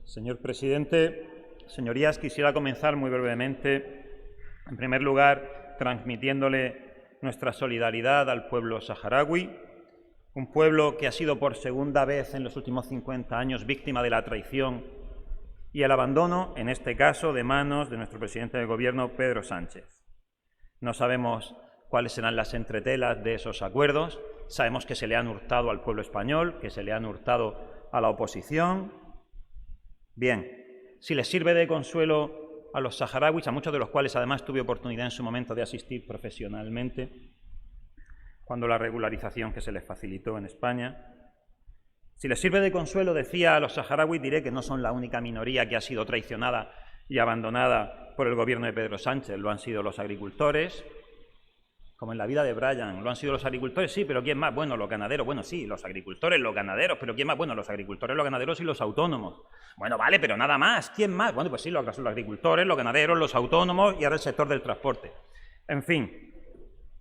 Señor presidente, señorías, quisiera comenzar muy brevemente, en primer lugar, transmitiéndole nuestra solidaridad al pueblo saharaui, un pueblo que ha sido por segunda vez en los últimos 50 años víctima de la traición y el abandono, en este caso, de manos de nuestro presidente de Gobierno, Pedro Sánchez. No sabemos cuáles serán las entretelas de esos acuerdos, sabemos que se le han hurtado al pueblo español, que se le han hurtado a la oposición. Bien, si les sirve de consuelo a los saharauis, a muchos de los cuales además tuve oportunidad en su momento de asistir profesionalmente, cuando la regularización que se les facilitó en España. Si les sirve de consuelo, decía, a los saharauis, diré que no son la única minoría que ha sido traicionada y abandonada por el gobierno de Pedro Sánchez. Lo han sido los agricultores, como en la vida de Brian. Lo han sido los agricultores, sí, pero ¿quién más? Bueno, los ganaderos. Bueno, sí, los agricultores, los ganaderos, pero ¿quién más? Bueno, los agricultores, los ganaderos y los autónomos. Bueno, vale, pero nada más. ¿Quién más? Bueno, pues sí, los agricultores, los ganaderos, los autónomos y ahora el sector del transporte. En fin,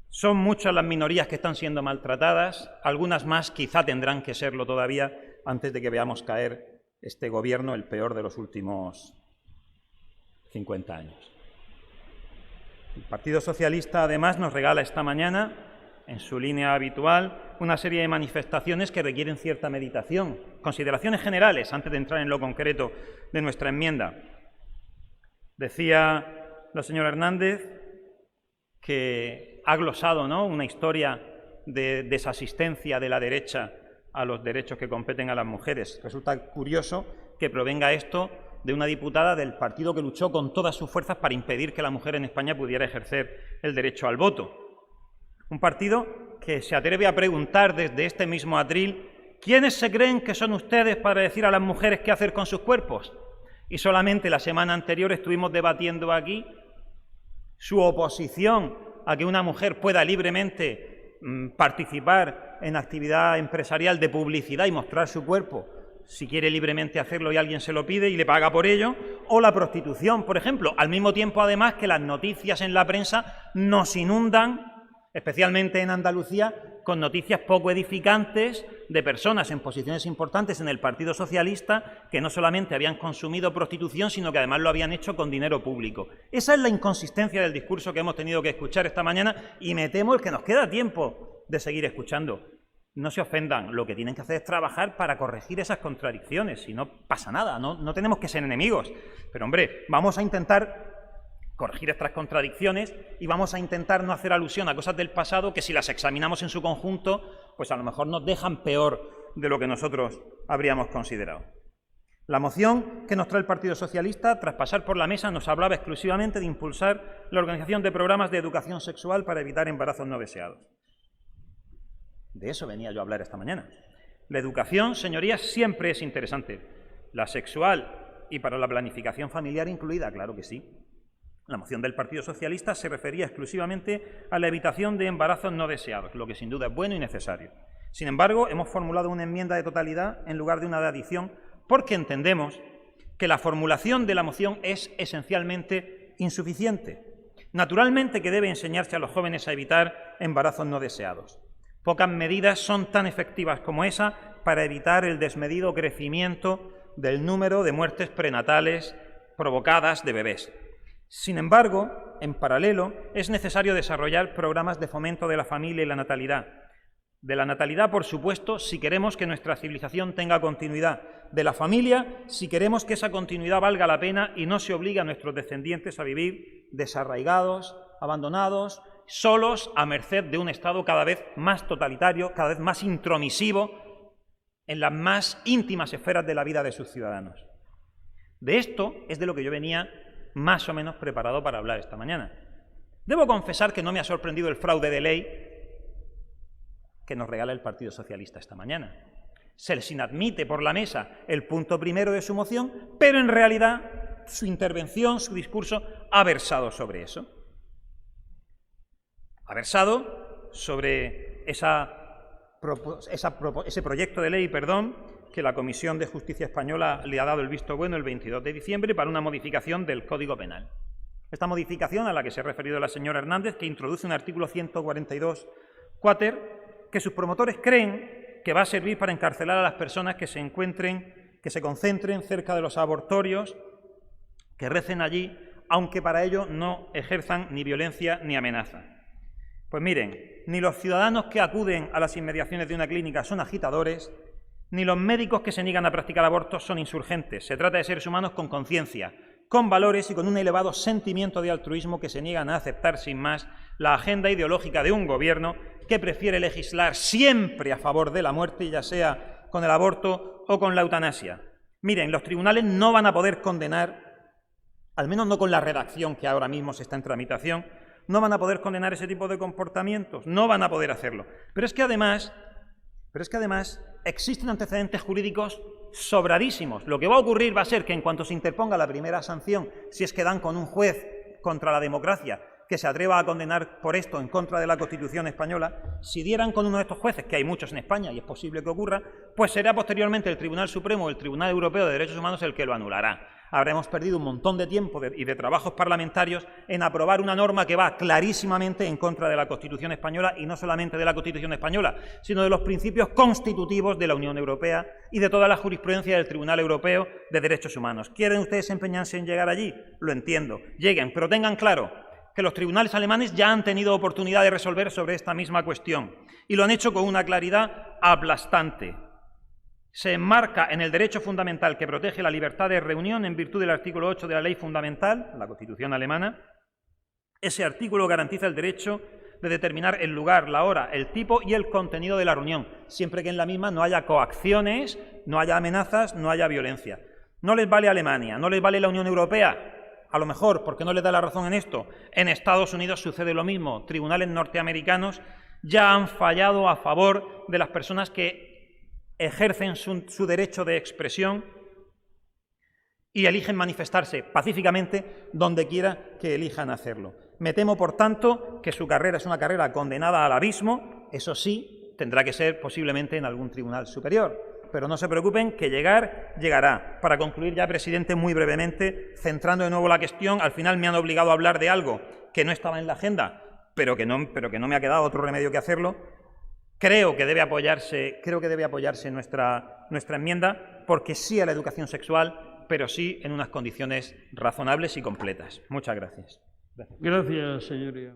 son muchas las minorías que están siendo maltratadas, algunas más quizá tendrán que serlo todavía antes de que veamos caer este gobierno, el peor de los últimos 50 años. El Partido Socialista, además, nos regala esta mañana, en su línea habitual, una serie de manifestaciones que requieren cierta meditación, consideraciones generales, antes de entrar en lo concreto de nuestra enmienda. Decía la señora Hernández que ha glosado, ¿no?, una historia de desasistencia de la derecha a los derechos que competen a las mujeres. Resulta curioso que provenga esto de una diputada del partido que luchó con todas sus fuerzas para impedir que la mujer en España pudiera ejercer el derecho al voto. Un partido que se atreve a preguntar desde este mismo atril: ¿quiénes se creen que son ustedes para decir a las mujeres qué hacer con sus cuerpos? Y solamente la semana anterior estuvimos debatiendo aquí su oposición a que una mujer pueda libremente participar en actividad empresarial de publicidad y mostrar su cuerpo, si quiere libremente hacerlo y alguien se lo pide y le paga por ello, o la prostitución, por ejemplo, al mismo tiempo, además, que las noticias en la prensa nos inundan, especialmente en Andalucía, con noticias poco edificantes de personas en posiciones importantes en el Partido Socialista que no solamente habían consumido prostitución, sino que además lo habían hecho con dinero público. Esa es la inconsistencia del discurso que hemos tenido que escuchar esta mañana y me temo que nos queda tiempo de seguir escuchando. No se ofendan, lo que tienen que hacer es trabajar para corregir esas contradicciones, y no pasa nada, no tenemos que ser enemigos. Pero, hombre, vamos a intentar corregir estas contradicciones y vamos a intentar no hacer alusión a cosas del pasado que, si las examinamos en su conjunto, pues a lo mejor nos dejan peor de lo que nosotros habríamos considerado. La moción que nos trae el Partido Socialista, tras pasar por la mesa, nos hablaba exclusivamente de impulsar la organización de programas de educación sexual para evitar embarazos no deseados. De eso venía yo a hablar esta mañana. La educación, señorías, siempre es interesante. La sexual y para la planificación familiar incluida, claro que sí. La moción del Partido Socialista se refería exclusivamente a la evitación de embarazos no deseados, lo que sin duda es bueno y necesario. Sin embargo, hemos formulado una enmienda de totalidad en lugar de una de adición, porque entendemos que la formulación de la moción es esencialmente insuficiente. Naturalmente que debe enseñarse a los jóvenes a evitar embarazos no deseados. Pocas medidas son tan efectivas como esa para evitar el desmedido crecimiento del número de muertes prenatales provocadas de bebés. Sin embargo, en paralelo, es necesario desarrollar programas de fomento de la familia y la natalidad. De la natalidad, por supuesto, si queremos que nuestra civilización tenga continuidad. De la familia, si queremos que esa continuidad valga la pena y no se obligue a nuestros descendientes a vivir desarraigados, abandonados, solos, a merced de un Estado cada vez más totalitario, cada vez más intromisivo en las más íntimas esferas de la vida de sus ciudadanos. De esto es de lo que yo venía más o menos preparado para hablar esta mañana. Debo confesar que no me ha sorprendido el fraude de ley que nos regala el Partido Socialista esta mañana. Se les inadmite por la mesa el punto primero de su moción, pero en realidad su intervención, su discurso, ha versado sobre eso. Ha versado sobre ese proyecto de ley, que la Comisión de Justicia Española le ha dado el visto bueno el 22 de diciembre para una modificación del Código Penal. Esta modificación, a la que se ha referido la señora Hernández, que introduce un artículo 142 quater, que sus promotores creen que va a servir para encarcelar a las personas que se encuentren que se concentren cerca de los abortorios, que recen allí, aunque para ello no ejerzan ni violencia ni amenaza. Pues miren, ni los ciudadanos que acuden a las inmediaciones de una clínica son agitadores, ni los médicos que se niegan a practicar abortos son insurgentes. Se trata de seres humanos con conciencia, con valores y con un elevado sentimiento de altruismo que se niegan a aceptar sin más la agenda ideológica de un gobierno que prefiere legislar siempre a favor de la muerte, ya sea con el aborto o con la eutanasia. Miren, los tribunales no van a poder condenar, al menos no con la redacción que ahora mismo se está en tramitación, no van a poder condenar ese tipo de comportamientos, no van a poder hacerlo. Pero es que además existen antecedentes jurídicos sobradísimos. Lo que va a ocurrir va a ser que en cuanto se interponga la primera sanción, si es que dan con un juez contra la democracia que se atreva a condenar por esto en contra de la Constitución española, si dieran con uno de estos jueces, que hay muchos en España y es posible que ocurra, pues será posteriormente el Tribunal Supremo o el Tribunal Europeo de Derechos Humanos el que lo anulará. Habremos perdido un montón de tiempo y de trabajos parlamentarios en aprobar una norma que va clarísimamente en contra de la Constitución española, y no solamente de la Constitución española, sino de los principios constitutivos de la Unión Europea y de toda la jurisprudencia del Tribunal Europeo de Derechos Humanos. ¿Quieren ustedes empeñarse en llegar allí? Lo entiendo. Lleguen, pero tengan claro que los tribunales alemanes ya han tenido oportunidad de resolver sobre esta misma cuestión y lo han hecho con una claridad aplastante. Se enmarca en el derecho fundamental que protege la libertad de reunión en virtud del artículo 8 de la Ley Fundamental, la Constitución alemana. Ese artículo garantiza el derecho de determinar el lugar, la hora, el tipo y el contenido de la reunión, siempre que en la misma no haya coacciones, no haya amenazas, no haya violencia. No les vale Alemania, no les vale la Unión Europea. A lo mejor, porque no les da la razón en esto, en Estados Unidos sucede lo mismo. Tribunales norteamericanos ya han fallado a favor de las personas que ejercen su derecho de expresión y eligen manifestarse pacíficamente donde quiera que elijan hacerlo. Me temo, por tanto, que su carrera es una carrera condenada al abismo. Eso sí, tendrá que ser posiblemente en algún tribunal superior. Pero no se preocupen, que llegará. Para concluir ya, presidente, muy brevemente, centrando de nuevo la cuestión, al final me han obligado a hablar de algo que no estaba en la agenda, pero que no me ha quedado otro remedio que hacerlo. Creo que debe apoyarse nuestra enmienda, porque sí a la educación sexual, pero sí en unas condiciones razonables y completas. Muchas gracias. Gracias, señoría.